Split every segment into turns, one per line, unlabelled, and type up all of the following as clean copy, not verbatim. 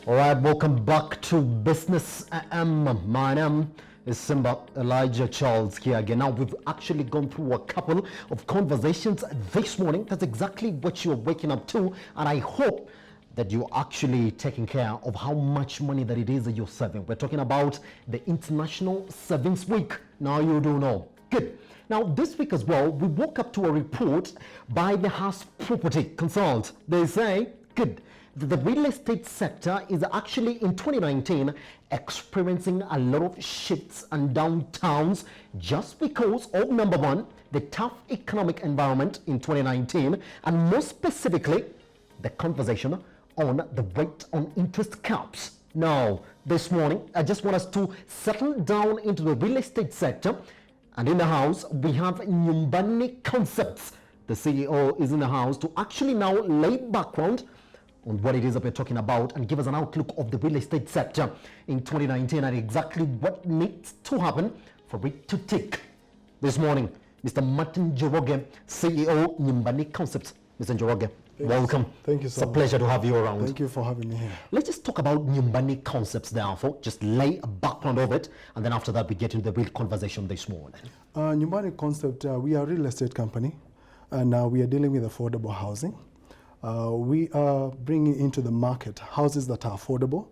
All right, welcome back to Business AM. My name is Simba Elijah Charles here again. Now, we've actually gone through a couple of conversations this morning. That's exactly what you're waking up to, and I hope that you're actually taking care of how much money that it is that you're saving. We're talking about the International Savings Week. Now you do know. Good. Now, this week as well, we woke up to a report by the House Property Consult. They say, good, the real estate sector is actually in 2019 experiencing a lot of shifts and downtowns just because of, number one, the tough economic environment in 2019, and more specifically, the conversation on the rate on interest caps. Now, this morning, I just want us to settle down into the real estate sector. And in the house, we have NYUMBANI Concepts. The CEO is in the house to actually now lay background on what it is that we're talking about and give us an outlook of the real estate sector in 2019 and exactly what needs to happen for it to tick. This morning, Mr. Njoroge CEO NYUMBANI Concepts. Mr. Njoroge, welcome.
Thank you so much.
It's a pleasure to have you around.
Thank you for having me here.
Let's just talk about NYUMBANI Concepts, therefore. Just lay a background of it, and then after that, we get into the real conversation this morning.
NYUMBANI Concept, we are a real estate company, and we are dealing with affordable housing. We are bringing into the market houses that are affordable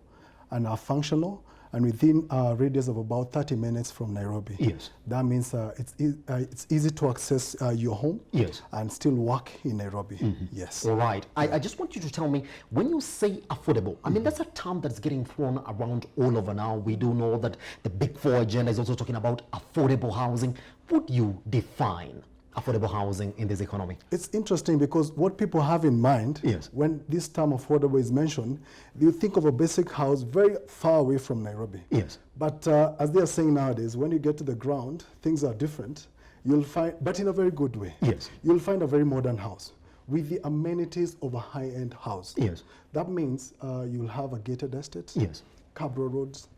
and are functional, and within a radius of about 30 minutes from Nairobi.
Yes.
That means it's easy to access your home.
Yes.
And still work in Nairobi.
Mm-hmm.
Yes.
All right. I just want you to tell me, when you say affordable, I mean, that's a term that's getting thrown around all over now. We do know that the Big Four agenda is also talking about affordable housing. Would you define affordable housing in this economy?
It's interesting because what people have in mind,
yes,
when this term affordable is mentioned, you think of a basic house very far away from Nairobi.
Yes.
But as they are saying nowadays, when you get to the ground, things are different. You'll find, but in a very good way.
Yes.
You'll find a very modern house with the amenities of a high-end house.
Yes.
That means you'll have a gated estate.
Yes.
Cabro roads,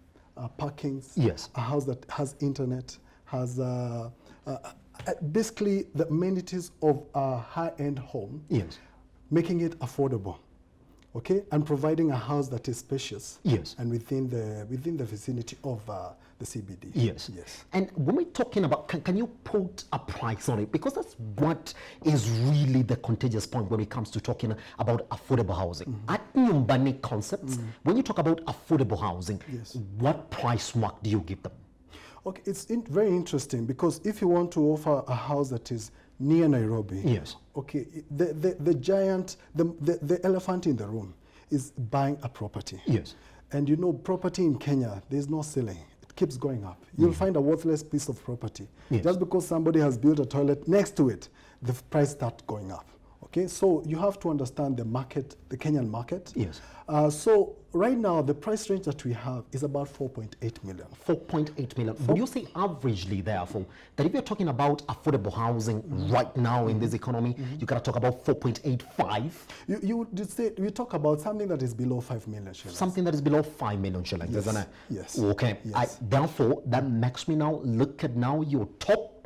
parkings.
Yes.
A house that has internet, has basically the amenities of a high-end home.
Yes.
Making it affordable, okay, and providing a house that is spacious.
Yes.
And within the vicinity of the CBD.
Yes.
Yes.
And when we're talking about, can you put a price on it? Because that's what is really the contagious point when it comes to talking about affordable housing. Mm-hmm. At NYUMBANI Concepts, mm-hmm, when you talk about affordable housing, yes, what price mark do you give them?
Okay, it's very interesting because if you want to offer a house that is near Nairobi,
yes,
okay, the giant, the elephant in the room is buying a property.
Yes. And
you know, property in Kenya, there's no ceiling. It keeps going up. You'll find a worthless piece of property. Yes. Just because somebody has built a toilet next to it, the price starts going up. Okay, so you have to understand the market, the Kenyan market.
Yes.
So right now, the price range that we have is about 4.8 million. 4.8 million.
Would you say averagely, therefore, that if you're talking about affordable housing right now in this economy, you gotta talk about 4.85?
You talk about something that is below 5 million shillings.
Something that is below 5 million shillings,
yes,
isn't it?
Yes.
Okay.
Yes.
Therefore, that makes me now look at now your top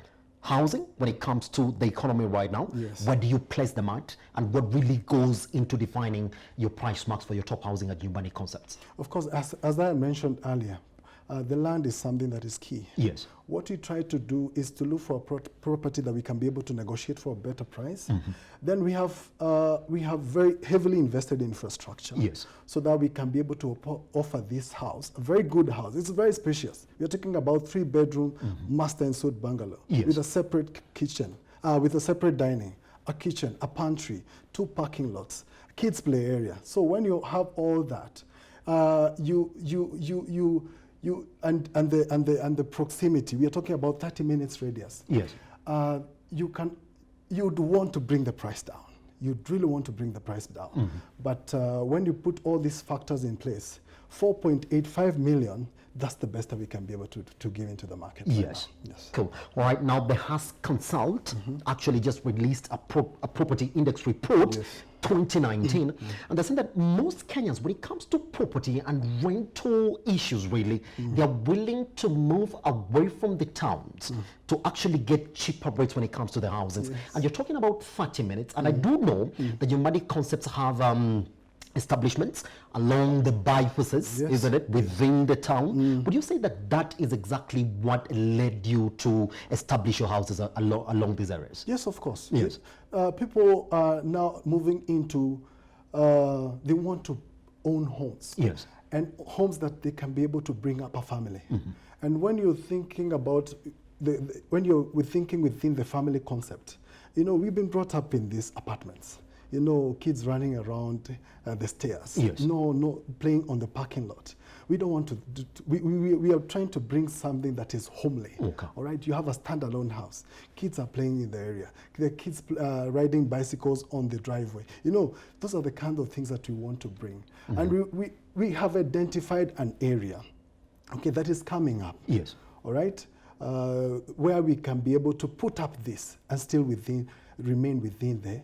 housing when it comes to the economy right now.
Yes.
Where do you place them at, and what really goes into defining your price marks for your top housing at NYUMBANI Concepts?
Of course, as I mentioned earlier, the land is something that is key.
Yes.
What we try to do is to look for a property that we can be able to negotiate for a better price. Mm-hmm. Then we have very heavily invested in infrastructure.
Yes.
So that we can be able to offer this house, a very good house. It's very spacious. We're talking about 3-bedroom, mm-hmm, master and suite bungalow.
Yes.
With a separate kitchen, with a separate dining, a kitchen, a pantry, 2 parking lots, kids play area. So when you have all that, and the proximity, we are talking about 30 minutes radius.
Yes.
You'd want to bring the price down. You'd really want to bring the price down. Mm-hmm. But when you put all these factors in place, 4.85 million, that's the best that we can be able to give into the market.
Yes.
Right. Yes.
Cool. All right. Now, the House Consult actually just released a property index report, yes, 2019, and they're saying that most Kenyans, when it comes to property and rental issues, really, they're willing to move away from the towns to actually get cheaper rates when it comes to the houses. Yes. And you're talking about 30 minutes, and I do know that NYUMBANI Concepts have establishments along the bypasses,
Yes.
isn't it, within the town. Would you say that that is exactly what led you to establish your houses along these areas?
Yes, of course.
Yes.
People are now moving into, they want to own homes.
Yes.
And homes that they can be able to bring up a family. And when you're thinking about, we're thinking within the family concept, you know, we've been brought up in these apartments. You know, kids running around the stairs.
Yes.
No, playing on the parking lot. We don't want to do, we are trying to bring something that is homely.
Okay.
All right, you have a standalone house. Kids are playing in the area. The kids riding bicycles on the driveway. You know, those are the kind of things that we want to bring. And we have identified an area, okay, that is coming up.
Yes.
All right, where we can be able to put up this and still remain within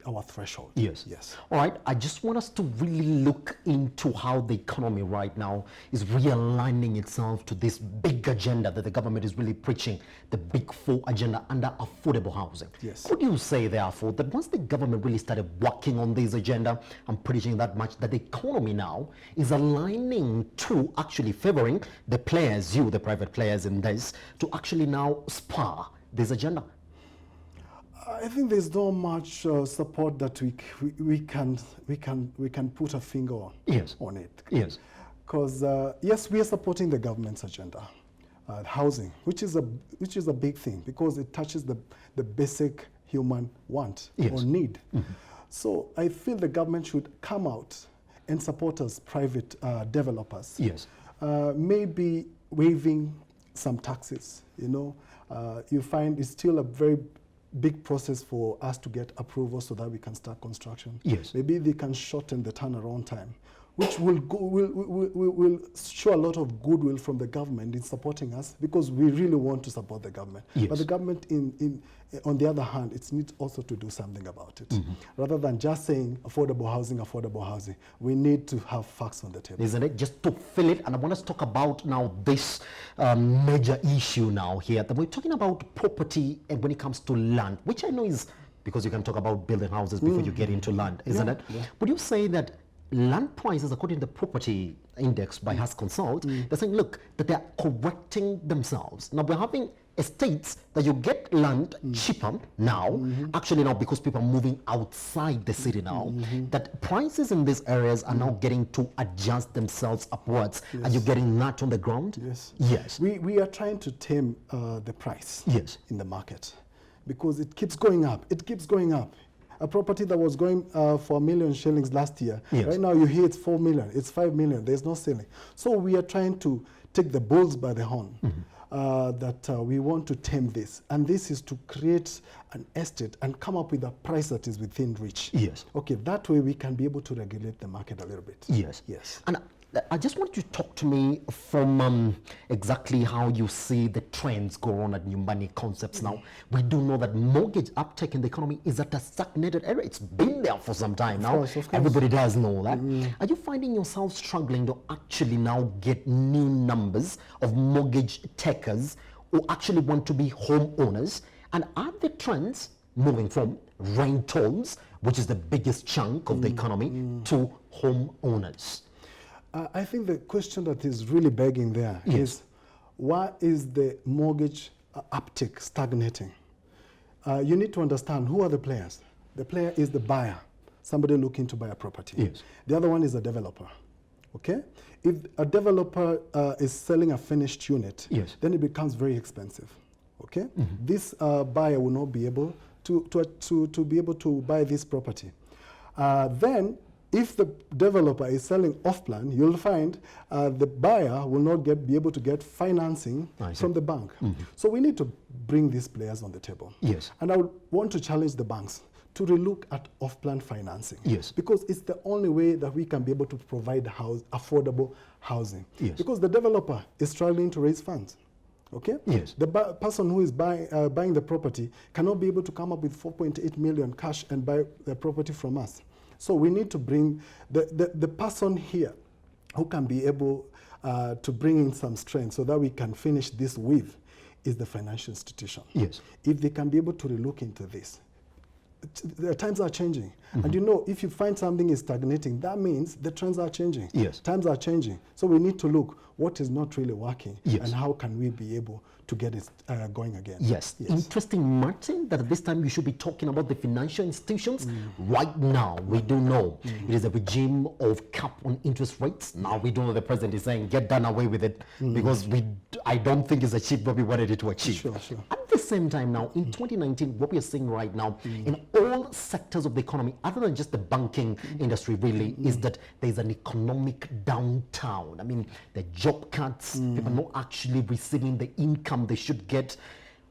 our threshold.
Yes.
Yes.
All right. I just want us to really look into how the economy right now is realigning itself to this big agenda that the government is really preaching, the Big Four agenda under affordable housing.
Yes.
Could you say, therefore, that once the government really started working on this agenda and preaching that much, that the economy now is aligning to actually favoring the players, the private players in this, to actually now spur this agenda?
I think there's not much support that we can put a finger on.
Yes.
On it.
Yes.
Because yes, we are supporting the government's agenda, housing, which is a big thing because it touches the basic human want or need. So I feel the government should come out and support us, private developers.
Yes.
Maybe waiving some taxes. You know, you find it's still a very big process for us to get approval so that we can start construction.
Yes.
Maybe they can shorten the turnaround time, which will show a lot of goodwill from the government in supporting us because we really want to support the government.
Yes.
But the government, on the other hand, it needs also to do something about it. Rather than just saying affordable housing, we need to have facts on the table.
Isn't it? Just to fill it, and I want us to talk about now this major issue now here. That we're talking about property and when it comes to land, which I know is, because you can talk about building houses before you get into land, isn't it? Yeah. Would you say that land prices, according to the property index by Has Consult, they're saying, look, that they're correcting themselves. Now we're having estates that you get land cheaper now, actually now because people are moving outside the city now, that prices in these areas are now getting to adjust themselves upwards.
Yes.
Are you getting that on the ground?
Yes.
Yes.
We are trying to tame the price
Yes.
in the market because it keeps going up. It keeps going up. A property that was going for $1 million shillings last year,
yes.
right now you hear it's 4 million, it's 5 million, there's no ceiling. So we are trying to take the bulls by the horn, that we want to tame this. And this is to create an estate and come up with a price that is within reach.
Yes.
Okay, that way we can be able to regulate the market a little bit.
Yes.
Yes.
And I just want you to talk to me from exactly how you see the trends go on at NYUMBANI Concepts now. We do know that mortgage uptake in the economy is at a stagnated area. It's been there for some time now.
Of course.
Everybody does know that. Are you finding yourself struggling to actually now get new numbers of mortgage takers who actually want to be homeowners? And are the trends moving from rentals, which is the biggest chunk of the economy, to homeowners?
I think the question that is really begging there is, why is the mortgage uptick stagnating? You need to understand who are the players. The player is the buyer, somebody looking to buy a property.
Yes.
The other one is a developer. Okay? If a developer is selling a finished unit,
yes.
then it becomes very expensive. Okay? This buyer will not be able to be able to buy this property. Then, if the developer is selling off-plan, you'll find the buyer will not be able to get financing from the bank. So we need to bring these players on the table.
Yes.
And I would want to challenge the banks to relook at off-plan financing.
Yes.
Because it's the only way that we can be able to provide affordable housing.
Yes.
Because the developer is struggling to raise funds. Okay?
Yes.
The person who is buying the property cannot be able to come up with 4.8 million cash and buy the property from us. So we need to bring the person here who can be able to bring in some strength so that we can finish this with is the financial institution.
Yes.
If they can be able to relook into this, The times are changing. And you know, if you find something is stagnating, that means the trends are changing.
Yes.
Times are changing. So we need to look what is not really working
Yes.
and how can we be able to get it going again.
Yes. Interesting, Martin, that at this time you should be talking about the financial institutions. Right now, we do know it is a regime of cap on interest rates. Now we do know the president is saying, get done away with it, because I don't think it's achieved what we wanted it to achieve.
Sure, sure.
At the same time now, in 2019, what we are seeing right now in all sectors of the economy, other than just the banking industry really, is that there's an economic downtown. I mean, the job cuts, people are not actually receiving the income they should get.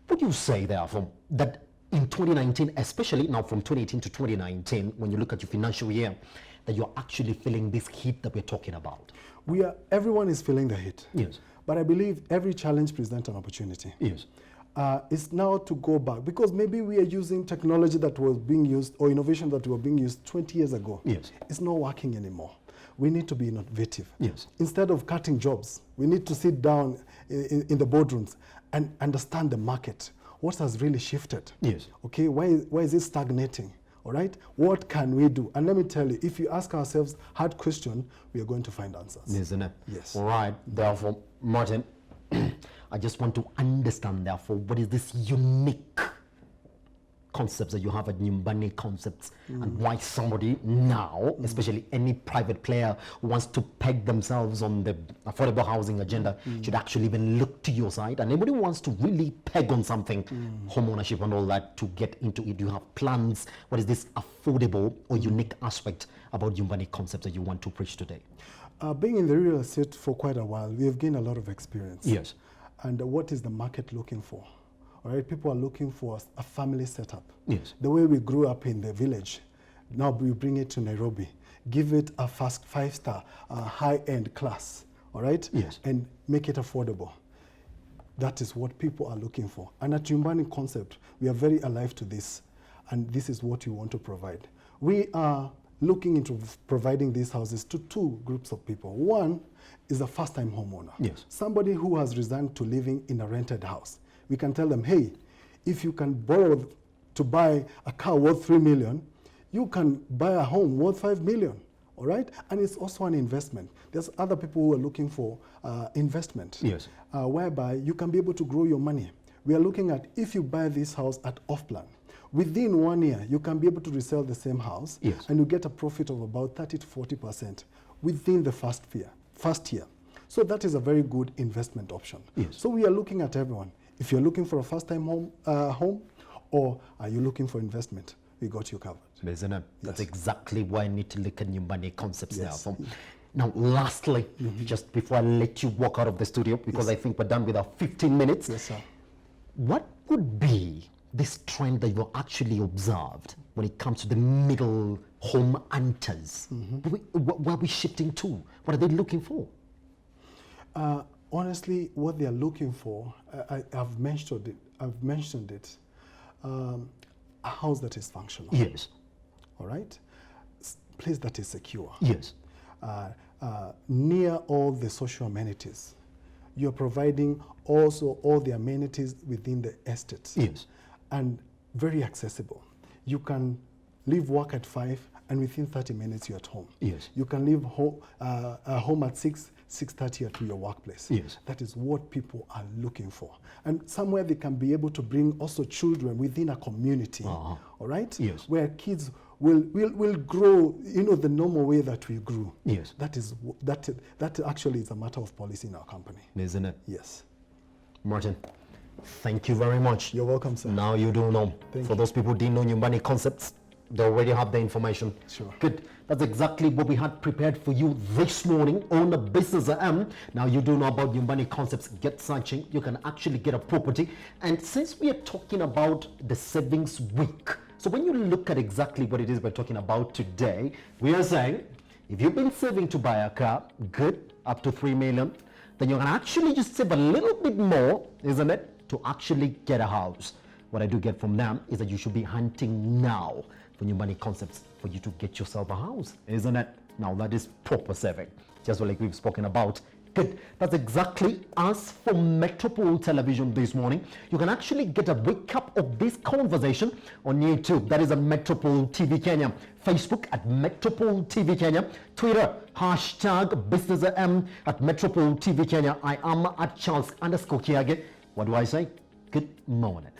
What do you say therefore that in 2019, especially now from 2018 to 2019, when you look at your financial year, that you're actually feeling this heat that we're talking about?
Everyone is feeling the heat.
Yes.
But I believe every challenge presents an opportunity.
Yes.
It's now to go back, because maybe we are using technology that was being used or innovation that were being used 20 years ago.
Yes.
It's not working anymore. We need to be innovative.
Yes.
Instead of cutting jobs, we need to sit down in the boardrooms and understand the market. What has really shifted?
Yes.
Okay, why is it stagnating? All right, what can we do? And let me tell you, if you ask ourselves hard questions, we are going to find answers.
Isn't it?
Yes.
All right. Therefore, Martin, I just want to understand, therefore, what is this unique concepts that you have at NYUMBANI Concepts, and why somebody now, especially any private player who wants to peg themselves on the affordable housing agenda, should actually even look to your side. And anybody who wants to really peg on something, home ownership and all that, to get into it, you have plans. What is this affordable or unique aspect about NYUMBANI Concepts that you want to preach today?
Being in the real estate for quite a while, we have gained a lot of experience.
Yes.
And what is the market looking for? All right, people are looking for a family setup.
Yes.
The way we grew up in the village, now we bring it to Nairobi, give it a fast 5-star, high-end class, all right?
Yes.
And make it affordable. That is what people are looking for. And at NYUMBANI Concept, we are very alive to this, and this is what we want to provide. We are looking into providing these houses to two groups of people. One is a first-time homeowner.
Yes.
Somebody who has resigned to living in a rented house. We can tell them, hey, if you can borrow to buy a car worth 3 million, you can buy a home worth 5 million, all right? And it's also an investment. There's other people who are looking for investment,
Yes.
Whereby you can be able to grow your money. We are looking at, if you buy this house at off-plan, within 1 year, you can be able to resell the same house,
Yes.
and you get a profit of about 30 to 40% within the first year. So that is a very good investment option.
Yes.
So we are looking at everyone. If you're looking for a first-time home, or are you looking for investment, we got you covered.
Isn't it? That's
Yes.
exactly why I need to look at NYUMBANI Concepts
Yes.
now. Now, lastly, just before I let you walk out of the studio, because I think we're done with our 15 minutes,
Yes, sir.
what would be this trend that you actually observed when it comes to the middle home hunters? Where are we shifting to? What are they looking for?
Honestly, what they are looking for, I've mentioned it. A house that is functional.
Yes.
All right, place that is secure.
Yes.
Near all the social amenities. You're providing also all the amenities within the estate.
Yes.
And very accessible. You can leave work at 5 and within 30 minutes you're at home.
Yes.
You can leave home at 6:30 to your workplace. Yes. That is what people are looking for. And somewhere they can be able to bring also children within a community, all right?
Yes.
Where kids will grow, the normal way that we grew.
Yes.
That actually is a matter of policy in our company.
Isn't it?
Yes.
Martin, thank you very much.
You're welcome, sir.
Now you do know.
Thank
For
you.
those people who didn't know NYUMBANI Concepts, they already have the information.
Sure.
Good. That's exactly what we had prepared for you this morning on the Business AM. Now you do know about NYUMBANI Concepts. Get searching. You can actually get a property. And since we are talking about the savings week, so when you look at exactly what it is we're talking about today, we are saying if you've been saving to buy a car, good, up to 3 million, then you can actually just save a little bit more, isn't it, to actually get a house. What I do get from them is that you should be hunting now for NYUMBANI Concepts for you to get yourself a house, isn't it? Now that is proper saving, just like we've spoken about Good. That's exactly us for Metropole Television this morning. You can actually get a recap of this conversation on YouTube. That is at Metropole TV Kenya. Facebook at Metropole TV Kenya. Twitter, #BusinessM at Metropole TV Kenya. I am at Charles_Kiage. What do I say? Good morning.